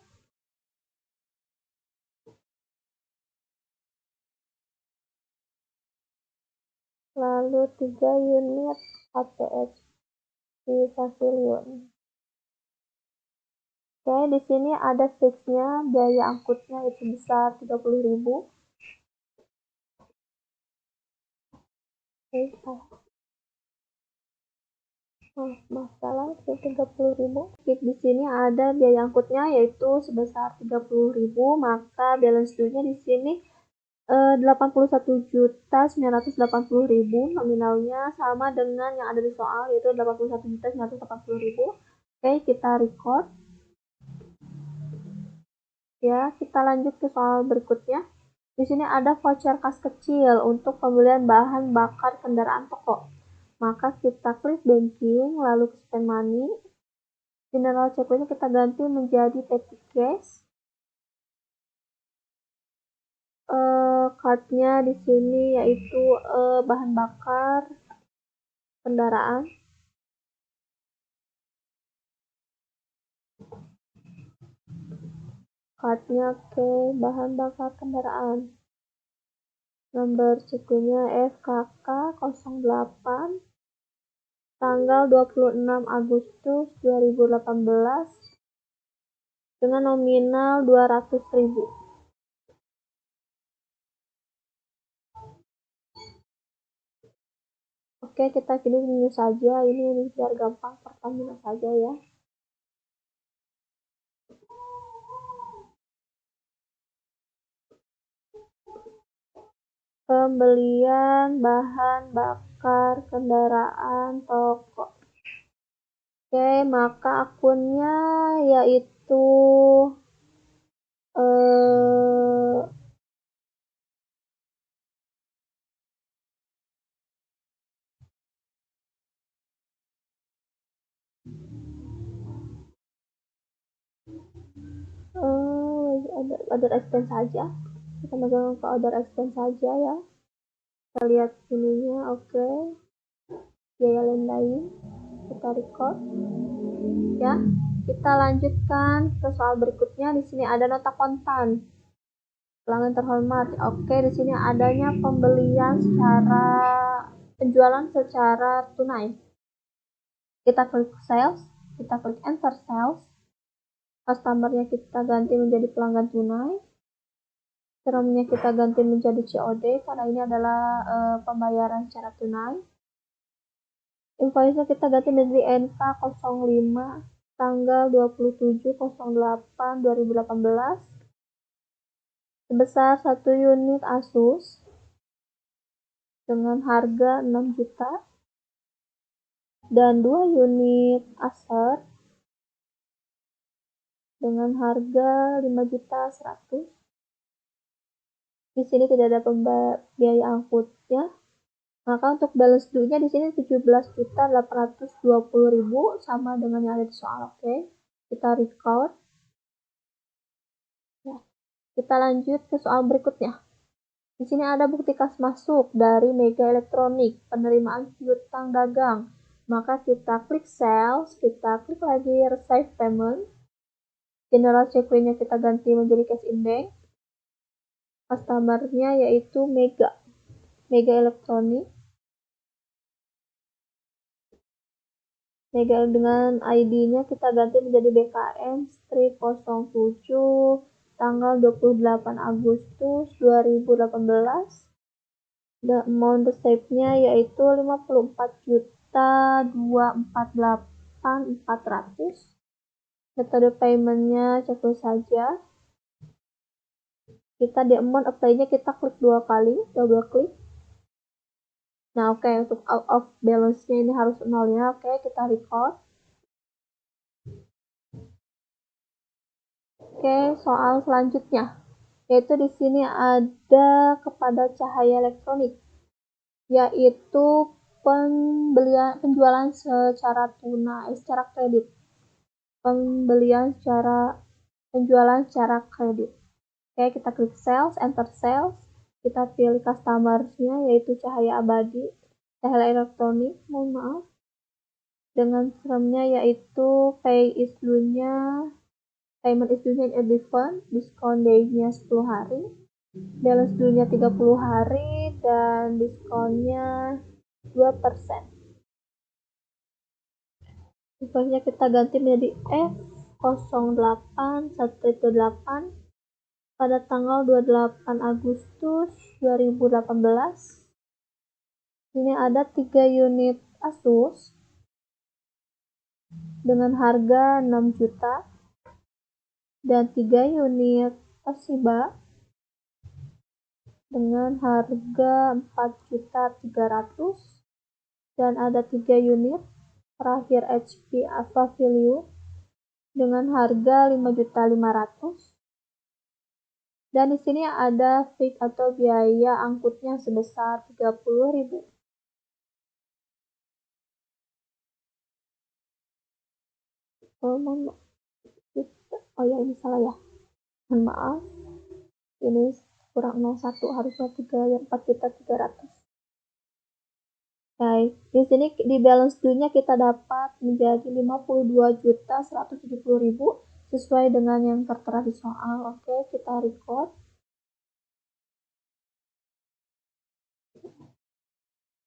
lalu 3 unit HPHC Pavilion. Oke, di sini ada fixnya, biaya angkutnya itu besar 30.000. Masalah 30.000. Di sini ada biaya angkutnya yaitu sebesar 30.000, maka balance due-nya di sini 81.980.000, nominalnya sama dengan yang ada di soal yaitu 81.980.000. Oke, kita record. Ya, kita lanjut ke soal berikutnya. Di sini ada voucher kas kecil untuk pembelian bahan bakar kendaraan toko. Maka kita klik banking, lalu ke spend money. General checkpointnya kita ganti menjadi petty cash. Cardnya di sini yaitu bahan bakar kendaraan. Cardnya ke bahan bakar kendaraan. Nomor checkpointnya FKK08 tanggal 26 Agustus 2018 dengan nominal 200.000. Oke, kita pilih menu saja. Ini biar gampang, Pertamina saja ya. Pembelian bahan bakar kendaraan toko. Oke, maka akunnya yaitu other expense saja. Kita megang ke other expense saja ya. Kita lihat ininya, oke. Biaya lain kita record. Ya, kita lanjutkan ke soal berikutnya. Di sini ada nota kontan. Pelanggan terhormat. Oke, di sini adanya penjualan secara tunai. Kita klik sales, kita klik enter sales. Customer-nya kita ganti menjadi pelanggan tunai. Termnya kita ganti menjadi COD karena ini adalah pembayaran secara tunai. Invoice-nya kita ganti menjadi NK05 tanggal 27/08/2018 sebesar 1 unit Asus dengan harga 6 juta dan 2 unit Acer dengan harga 5.100.000. Di sini tidak ada biaya angkutnya. Maka untuk balance due-nya di sini 17.820.000 sama dengan yang ada di soal. Oke. Kita record. Ya. Kita lanjut ke soal berikutnya. Di sini ada bukti kas masuk dari Mega Elektronik, penerimaan piutang dagang. Maka kita klik sales, kita klik lagi receive payment. General check-nya kita ganti menjadi cash in bank. Customer-nya yaitu Mega Elektronik. Mega dengan ID-nya kita ganti menjadi BKM-07 tanggal 28 Agustus 2018. The amount receipt-nya yaitu 54.248.400. Metode payment-nya checklist saja. Kita di amount apply-nya kita klik 2 kali, double klik. Nah, oke, untuk out of balance-nya ini harus 0 ya. Oke, kita record. Oke, soal selanjutnya. Yaitu di sini ada kepada Cahaya Elektronik. Yaitu penjualan secara tunai, secara kredit. Penjualan secara kredit. Oke, kita klik sales, enter sales. Kita pilih customer-nya yaitu Cahaya Abadi, Cahaya Elektronik, mohon maaf. Dengan termnya yaitu payment is due-nya advance, diskon day-nya 10 hari, balance due-nya 30 hari, dan diskonnya 2%. Invoice-nya kita ganti menjadi F0818 pada tanggal 28 Agustus 2018. Ini ada 3 unit Asus dengan harga 6 juta dan 3 unit Toshiba dengan harga 4.300.000 dan ada 3 unit terakhir HP Avavalion dengan harga 5.500.000. Dan di sini ada fee atau biaya angkutnya sebesar 30.000. Oh ya, ini salah ya. Mohon maaf. Ini kurang 01, harusnya 4.300.000. Baik, di sini di balance due-nya kita dapat menjadi 52.170.000 sesuai dengan yang tertera di soal. Oke, kita record.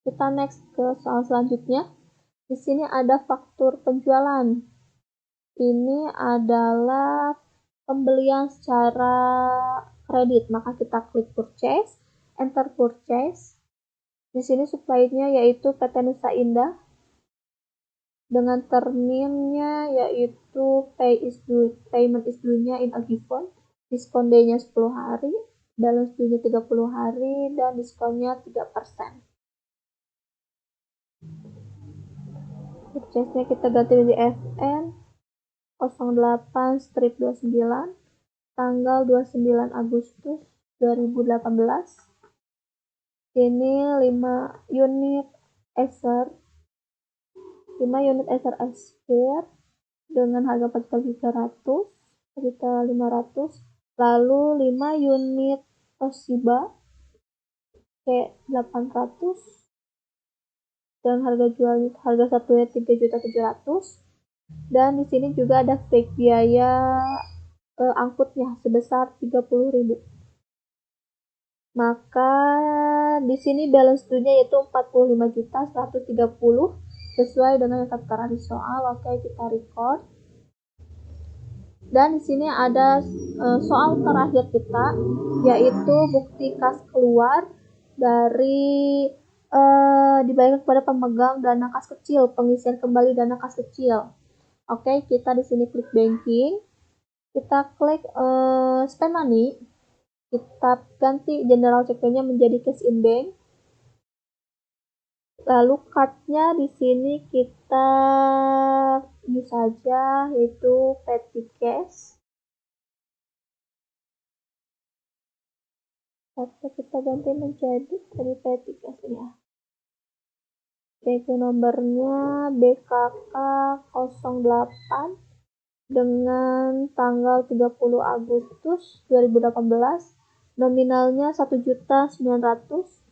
Kita next ke soal selanjutnya. Di sini ada faktur penjualan. Ini adalah pembelian secara kredit, maka kita klik purchase, enter purchase. Di sini supply-nya yaitu PT Nusa Indah dengan termnya yaitu payment is due-nya in a given, diskon day-nya 10 hari, balance due-nya 30 hari, dan diskonnya 3%. Purchase-nya kita ganti menjadi FN 08/29 tanggal 29 Agustus 2018. Ini 5 unit Acer Aspire dengan harga 4.300, 4.500, Lalu 5 unit Toshiba K800 dan harga satunya 3.700.000. Dan di sini juga ada fake biaya angkutnya sebesar 30.000. Maka di sini balance due-nya yaitu 45.130 sesuai dengan yang tertera di soal. Oke, kita record. Dan di sini ada soal terakhir kita, yaitu bukti kas keluar dari dibayarkan kepada pemegang dana kas kecil, pengisian kembali dana kas kecil. Oke, kita di sini klik banking, kita klik spend money, kita ganti general CP-nya menjadi cash in bank. Lalu card-nya di sini kita use saja, yaitu Petty Cash. Kita ganti menjadi Petty Cash ya. Oke, nomornya BKK 08 dengan tanggal 30 Agustus 2018. Nominalnya 1.900.000.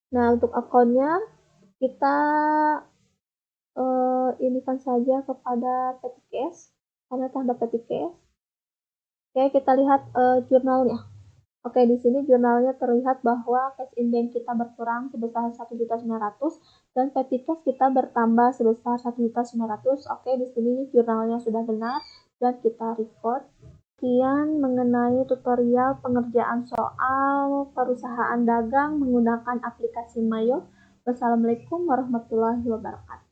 Nah, untuk akunnya kita inikan saja kepada Petty Cash, karena tanda Petty Cash. Oke, kita lihat jurnalnya. Oke, di sini jurnalnya terlihat bahwa cash in bank kita berkurang sebesar 1.900.000 dan petty cash kita bertambah sebesar 1.900.000. Oke, di sini jurnalnya sudah benar dan kita record. Sekian mengenai tutorial pengerjaan soal perusahaan dagang menggunakan aplikasi Mayo. Wassalamualaikum warahmatullahi wabarakatuh.